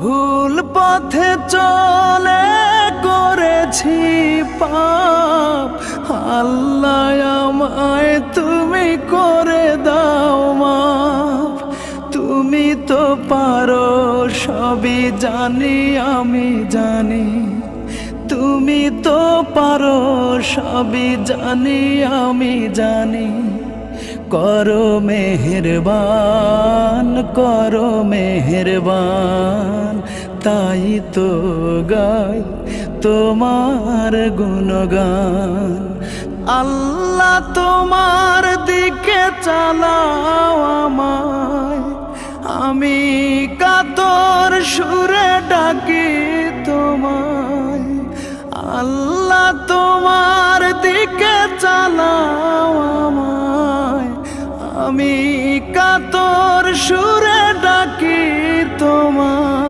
ভুল পথে চলে করেছি পাপ, আল্লাহ আমায় তুমি করে দাও মাফ। তুমি তো পারো সবই জানি আমি জানি, তুমি তো পারো সবই জানি আমি জানি। করো মেহেরবান, করো মেহেরবান, তাই তো গাই তোমার গুণগান। আল্লাহ তোমার দিকে চালাও আমায়, আমি কাতর সুরে ডাকি তোমায়। আল্লাহ তোমার দিকে চালাও আমায়, আমি কাতর সুরে ডাকি তোমায়।